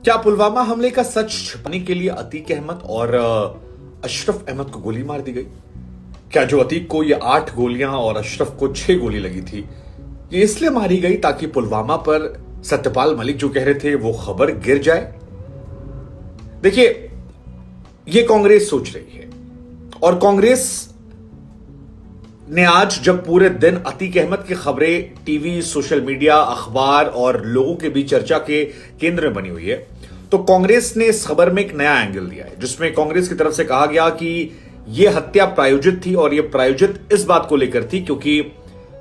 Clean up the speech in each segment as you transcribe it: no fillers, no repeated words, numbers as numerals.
क्या पुलवामा हमले का सच छिपाने के लिए अतीक अहमद और अशरफ अहमद को गोली मार दी गई? क्या जो अतीक को ये 8 गोलियां और अशरफ को 6 गोली लगी थी, ये इसलिए मारी गई ताकि पुलवामा पर सत्यपाल मलिक जो कह रहे थे वो खबर गिर जाए? देखिए, ये कांग्रेस सोच रही है और कांग्रेस ने आज जब पूरे दिन अतीक अहमद की खबरें टीवी, सोशल मीडिया, अखबार और लोगों के बीच चर्चा के केंद्र में बनी हुई है, तो कांग्रेस ने इस खबर में एक नया एंगल दिया है, जिसमें कांग्रेस की तरफ से कहा गया कि यह हत्या प्रायोजित थी और यह प्रायोजित इस बात को लेकर थी क्योंकि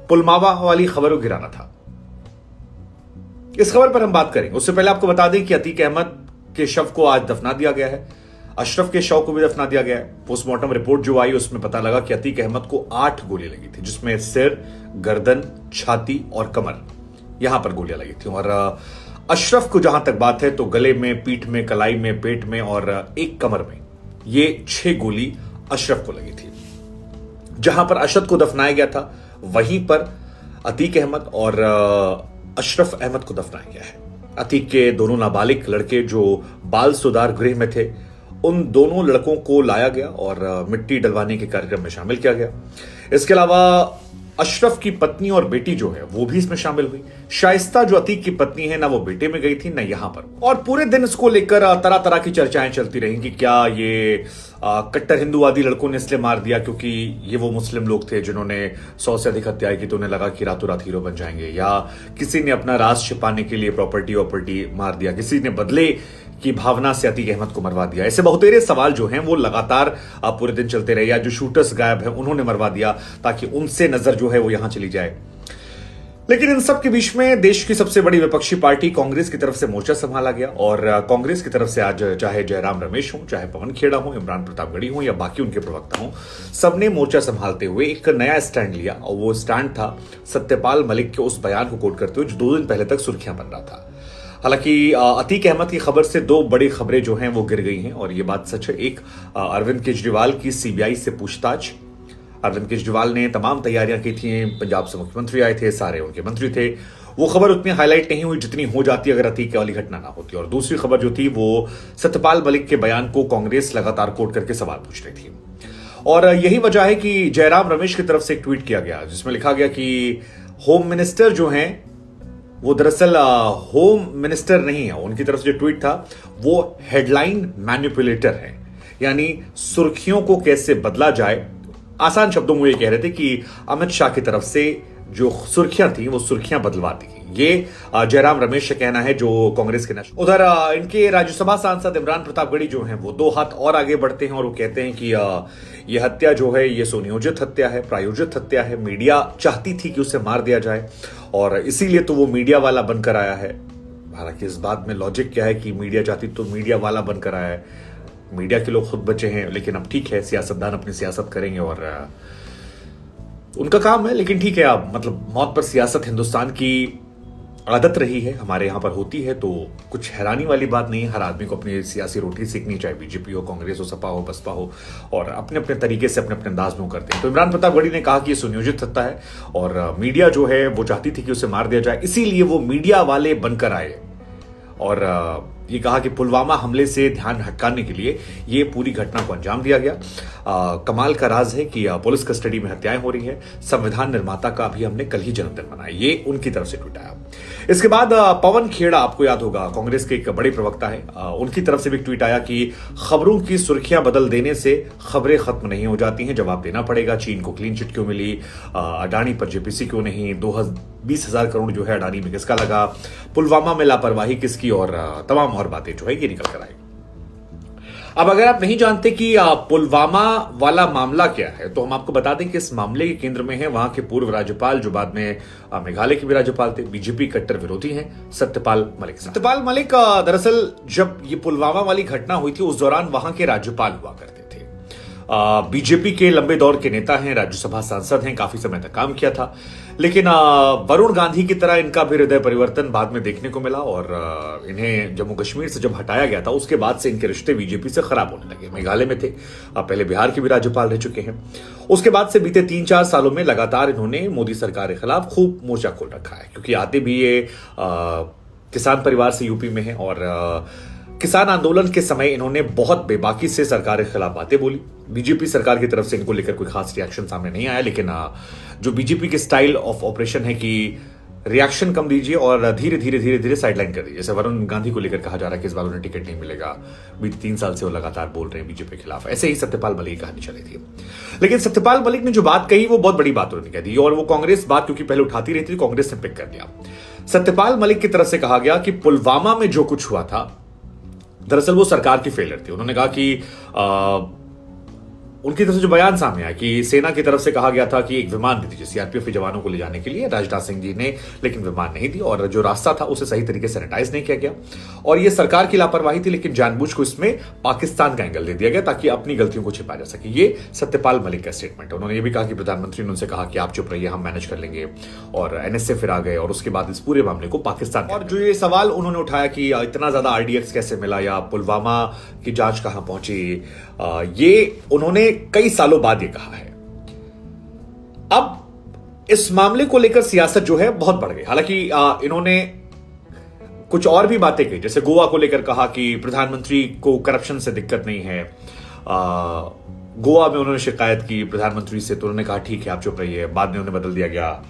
पुलवामा वाली खबर को गिराना था। इस खबर पर हम बात करेंगे। उससे पहले आपको बता दें कि अतीक अहमद के शव को आज दफना दिया गया है, अशरफ के शव को भी दफना दिया गया है। पोस्टमार्टम रिपोर्ट जो आई उसमें पता लगा कि अतीक अहमद को 8 गोली लगी थी, जिसमें सिर, गर्दन, छाती और कमर, यहां पर गोलियां लगी थी। और अशरफ को जहां तक बात है तो गले में, पीठ में, कलाई में, पेट में और एक कमर में ये 6 गोली अशरफ को लगी थी। जहां पर अशरफ को दफनाया गया था वहीं पर अतीक अहमद और अशरफ अहमद को दफनाया गया है। अतीक के दोनों नाबालिग लड़के जो बाल सुधार गृह में थे, उन दोनों लड़कों को लाया गया और मिट्टी डलवाने के कार्यक्रम में शामिल किया गया। इसके अलावा अशरफ की पत्नी और बेटी जो है वो भी इसमें शामिल हुई। शाइस्ता जो अतीक की पत्नी है, ना वो बेटे में गई थी ना यहां पर। और पूरे दिन इसको लेकर तरह तरह की चर्चाएं चलती रही कि क्या ये कट्टर हिंदूवादी लड़कों ने इसलिए मार दिया क्योंकि ये वो मुस्लिम लोग थे जिन्होंने 100 से अधिक हत्याएं की, तो उन्हें लगा कि रातों रात हीरो बन जाएंगे, या किसी ने अपना राज छिपाने के लिए प्रॉपर्टी मार दिया, किसी ने बदले की भावना से अतीक अहमद को मरवा दिया। ऐसे बहुतेरे सवाल जो हैं वो लगातार पूरे दिन चलते रहे। या जो शूटर्स गायब हैं उन्होंने मरवा दिया ताकि उनसे नजर जो है वो यहां चली जाए। लेकिन इन सब के बीच में देश की सबसे बड़ी विपक्षी पार्टी कांग्रेस की तरफ से मोर्चा संभाला गया और कांग्रेस की तरफ से आज चाहे जयराम रमेश हो, चाहे पवन खेड़ा हो, इमरान प्रतापगढ़ी हो या बाकी उनके प्रवक्ता हो, सबने मोर्चा संभालते हुए एक नया स्टैंड लिया। और वो स्टैंड था सत्यपाल मलिक के उस बयान को कोट करते हुए जो 2 दिन पहले तक सुर्खियां बन रहा था। हालांकि अतीक अहमद की खबर से 2 बड़ी खबरें जो हैं वो गिर गई हैं और ये बात सच है। एक, अरविंद केजरीवाल की सीबीआई से पूछताछ। अरविंद केजरीवाल ने तमाम तैयारियां की थी, पंजाब से मुख्यमंत्री आए थे, सारे उनके मंत्री थे। वो खबर उतनी हाईलाइट नहीं हुई जितनी हो जाती अगर अतीक वाली घटना ना होती। और दूसरी खबर जो थी वो सत्यपाल मलिक के बयान को कांग्रेस लगातार कोट करके सवाल पूछ रही थी। और यही वजह है कि जयराम रमेश की तरफ से एक ट्वीट किया गया जिसमें लिखा गया कि होम मिनिस्टर जो हैं वो दरअसल होम मिनिस्टर नहीं है। उनकी तरफ से जो ट्वीट था वो हेडलाइन मैनिपुलेटर है, यानी सुर्खियों को कैसे बदला जाए। आसान शब्दों में ये कह रहे थे कि अमित शाह की तरफ से जो सुर्खियां थी वो सुर्खियां बदलवा दी गई। ये जयराम रमेश का कहना है, जो कांग्रेस के नेशनल। उधर इनके राज्यसभा सांसद इमरान प्रतापगढ़ी जो हैं वो 2 हाथ और आगे बढ़ते हैं और वो कहते हैं कि ये हत्या जो है ये सुनियोजित हत्या है, प्रायोजित हत्या है। मीडिया चाहती थी कि उसे मार दिया जाए और इसीलिए तो वो मीडिया वाला बनकर आया है। हालांकि इस बात में लॉजिक क्या है कि मीडिया चाहती तो मीडिया वाला बनकर आया है। मीडिया के लोग खुद बचे हैं, लेकिन अब ठीक है, सियासतदान अपनी सियासत करेंगे और उनका काम है। लेकिन ठीक है, अब मतलब मौत पर सियासत हिंदुस्तान की आदत रही है, हमारे यहां पर होती है, तो कुछ हैरानी वाली बात नहीं है। हर आदमी को अपनी सियासी रोटी सीखनी, चाहे बीजेपी हो, कांग्रेस हो, सपा हो, बसपा हो, और अपने अपने तरीके से अपने अपने अंदाज में करते हैं। तो इमरान प्रतापगढ़ी ने कहा कि ये सुनियोजित हत्या है और मीडिया जो है वो चाहती थी कि उसे मार दिया जाए, इसीलिए वो मीडिया वाले बनकर आए। और ये कहा कि पुलवामा हमले से ध्यान हटकाने के लिए ये पूरी घटना को अंजाम दिया गया। कमाल का राज है कि पुलिस कस्टडी में हत्याएं हो रही हैं। संविधान निर्माता का भी हमने कल ही जन्मदिन मनाया, ये उनकी तरफ से ट्वीट आया। इसके बाद पवन खेड़ा, आपको याद होगा, कांग्रेस के एक बड़े प्रवक्ता है, उनकी तरफ से भी ट्वीट आया कि खबरों की सुर्खियां बदल देने से खबरें खत्म नहीं हो जाती हैं, जवाब देना पड़ेगा। चीन को क्लीन चिट क्यों मिली, अडानी पर जेपीसी क्यों नहीं, 20,000 करोड़ जो है अडानी में किसका लगा, पुलवामा में लापरवाही किसकी, और तमाम और बातें जो है ये निकल कर आई। अब अगर आप नहीं जानते कि पुलवामा वाला मामला क्या है, तो हम आपको बता दें कि इस मामले के केंद्र में है वहां के पूर्व राज्यपाल, जो बाद में मेघालय के भी राज्यपाल थे, बीजेपी कट्टर विरोधी हैं, सत्यपाल मलिक। सत्यपाल मलिक दरअसल जब ये पुलवामा वाली घटना हुई थी उस दौरान वहां के राज्यपाल हुआ करते थे। बीजेपी के लंबे दौर के नेता हैं, राज्यसभा सांसद हैं, काफी समय तक काम किया था। लेकिन वरुण गांधी की तरह इनका भी हृदय परिवर्तन बाद में देखने को मिला और इन्हें जम्मू कश्मीर से जब हटाया गया था उसके बाद से इनके रिश्ते बीजेपी से खराब होने लगे। मेघालय में थे, पहले बिहार के भी राज्यपाल रह चुके हैं। उसके बाद से बीते 3-4 सालों में लगातार इन्होंने मोदी सरकार के खिलाफ खूब मोर्चा खोल रखा है, क्योंकि आते भी ये किसान परिवार से यूपी में है और किसान आंदोलन के समय इन्होंने बहुत बेबाकी से सरकार के खिलाफ बातें बोली। बीजेपी सरकार की तरफ से इनको लेकर कोई खास रिएक्शन सामने नहीं आया, लेकिन जो बीजेपी की स्टाइल ऑफ ऑपरेशन है कि रिएक्शन कम दीजिए और धीरे धीरे साइडलाइन कर दीजिए। जैसे वरुण गांधी को लेकर कहा जा रहा है कि इस बार उन्हें टिकट नहीं मिलेगा, बीते 3 साल से वो लगातार बोल रहे हैं बीजेपी के खिलाफ। ऐसे ही सत्यपाल मलिक की कहानी चली थी, लेकिन सत्यपाल मलिक ने जो बात कही वो बहुत बड़ी बात उन्होंने कह दी, और वो कांग्रेस बात क्योंकि पहले उठाती रहती थी, कांग्रेस ने पिक कर लिया। सत्यपाल मलिक की तरफ से कहा गया कि पुलवामा में जो कुछ हुआ था दरअसल वो सरकार की फेलियर थी। उन्होंने कहा कि उनकी तरफ से जो बयान सामने आया कि सेना की तरफ से कहा गया था कि एक विमान दी थी सीआरपीएफ के जवानों को ले जाने के लिए, राजनाथ सिंह जी ने, लेकिन विमान नहीं दी, और जो रास्ता था उसे सही तरीके से सैनिटाइज नहीं किया गया, और ये सरकार की लापरवाही थी, लेकिन जानबूझ को इसमें पाकिस्तान का एंगल दे दिया गया ताकि अपनी गलतियों को छिपाया जा सके। ये सत्यपाल मलिक का स्टेटमेंट है। उन्होंने ये भी कहा कि प्रधानमंत्री ने उनसे कहा कि आप चुप रहिए, हम मैनेज कर लेंगे, और एनएसए फिर आ गए, और उसके बाद इस पूरे मामले को पाकिस्तान। और जो ये सवाल उन्होंने उठाया कि इतना ज्यादा आरडीएक्स कैसे मिला या पुलवामा की जांच कहां पहुंची, ये उन्होंने कई सालों बाद ये कहा है। अब इस मामले को लेकर सियासत जो है बहुत बढ़ गई। हालांकि इन्होंने कुछ और भी बातें कही, जैसे गोवा को लेकर कहा कि प्रधानमंत्री को करप्शन से दिक्कत नहीं है। गोवा में उन्होंने शिकायत की प्रधानमंत्री से, तो उन्होंने कहा ठीक है आप चुप रहिए, बाद में उन्हें बदल दिया गया।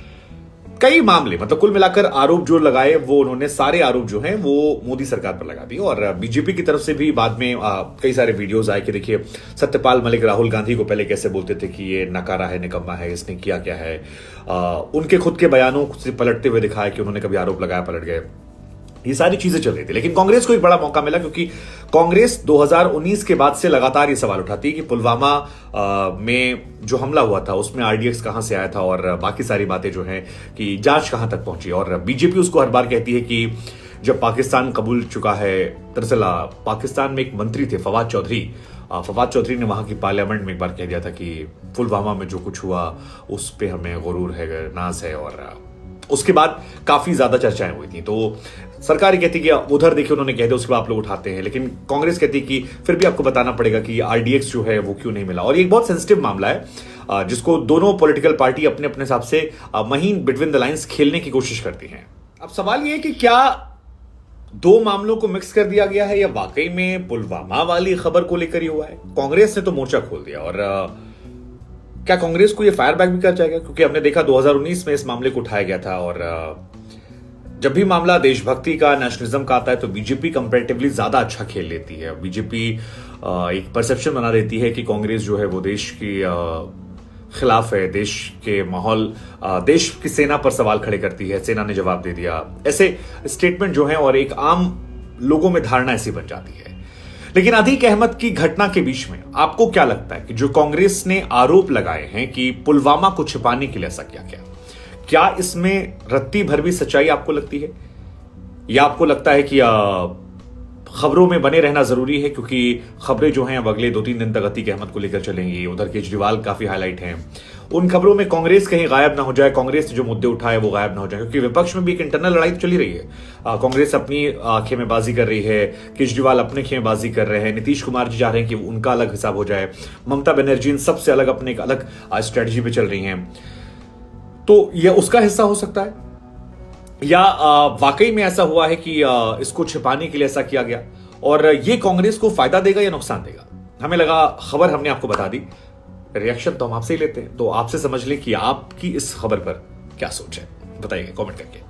कई मामले, मतलब कुल मिलाकर आरोप जो लगाए वो उन्होंने सारे आरोप जो हैं वो मोदी सरकार पर लगा दिए। और बीजेपी की तरफ से भी बाद में कई सारे वीडियोस आए कि देखिए सत्यपाल मलिक राहुल गांधी को पहले कैसे बोलते थे कि ये नकारा है, निकम्मा है, इसने किया क्या है। उनके खुद के बयानों से पलटते हुए दिखाया कि उन्होंने कभी आरोप लगाया, पलट गए। ये सारी चीजें चल रही थी, लेकिन कांग्रेस को एक बड़ा मौका मिला, क्योंकि कांग्रेस 2019 के बाद से लगातार ये सवाल उठाती है कि पुलवामा में जो हमला हुआ था उसमें आरडीएक्स कहां से आया था, और बाकी सारी बातें जो हैं कि जांच कहां तक पहुंची। और बीजेपी उसको हर बार कहती है कि जब पाकिस्तान कबूल चुका है, दरअसल पाकिस्तान में एक मंत्री थे फवाद चौधरी ने वहां की पार्लियामेंट में एक बार कह दिया था कि पुलवामा में जो कुछ हुआ उस पर हमें गुरूर है, नाज है, और उसके बाद काफी ज्यादा चर्चाएं हुई थी। तो सरकार कहती कि उधर देखिए उन्होंने कह दिया, उसके बाद आप लोग उठाते हैं, लेकिन कांग्रेस कहती कि फिर भी आपको बताना पड़ेगा कि आरडीएक्स जो है वो क्यों नहीं मिला। और ये एक बहुत सेंसिटिव मामला है जिसको दोनों पॉलिटिकल पार्टी अपने अपने हिसाब से महीन बिटवीन द लाइंस खेलने की कोशिश करती हैं। अब सवाल ये है कि क्या दो मामलों को मिक्स कर दिया गया है या वाकई में पुलवामा वाली खबर को लेकर ही हुआ है। कांग्रेस ने तो मोर्चा खोल दिया, और क्या कांग्रेस को ये फायर बैक भी कर जाएगा, क्योंकि हमने देखा 2019 में इस मामले को उठाया गया था, और जब भी मामला देशभक्ति का, नेशनलिज्म का आता है तो बीजेपी कंपैरेटिवली ज्यादा अच्छा खेल लेती है। बीजेपी एक परसेप्शन बना देती है कि कांग्रेस जो है वो देश की खिलाफ है, देश के माहौल, देश की सेना पर सवाल खड़े करती है, सेना ने जवाब दे दिया, ऐसे स्टेटमेंट जो है, और एक आम लोगों में धारणा ऐसी बन जाती है। लेकिन अतीक अहमद की घटना के बीच में आपको क्या लगता है कि जो कांग्रेस ने आरोप लगाए हैं कि पुलवामा को छिपाने के लिए ऐसा क्या इसमें रत्ती भर भी सच्चाई आपको लगती है, या आपको लगता है कि खबरों में बने रहना जरूरी है, क्योंकि खबरें जो हैं अब अगले 2-3 दिन तक अतीक अहमद को लेकर चलेंगी। उधर केजरीवाल काफी हाईलाइट हैं, उन खबरों में कांग्रेस कहीं गायब ना हो जाए, कांग्रेस ने जो मुद्दे उठाए वो गायब ना हो जाए, क्योंकि विपक्ष में भी एक इंटरनल लड़ाई तो चली रही है। कांग्रेस अपनी खेमेबाजी कर रही है, केजरीवाल अपने खेमेबाजी कर रहे हैं, नीतीश कुमार जी चाह रहे हैं कि उनका अलग हिसाब हो जाए, ममता बनर्जी इन सबसे अलग अपने एक अलग स्ट्रेटजी पे चल रही हैं। तो यह उसका हिस्सा हो सकता है, या वाकई में ऐसा हुआ है कि इसको छिपाने के लिए ऐसा किया गया, और ये कांग्रेस को फायदा देगा या नुकसान देगा। हमें लगा खबर हमने आपको बता दी, रिएक्शन तो हम आपसे ही लेते हैं, तो आपसे समझ लें कि आपकी इस खबर पर क्या सोच है, बताइए कमेंट करके।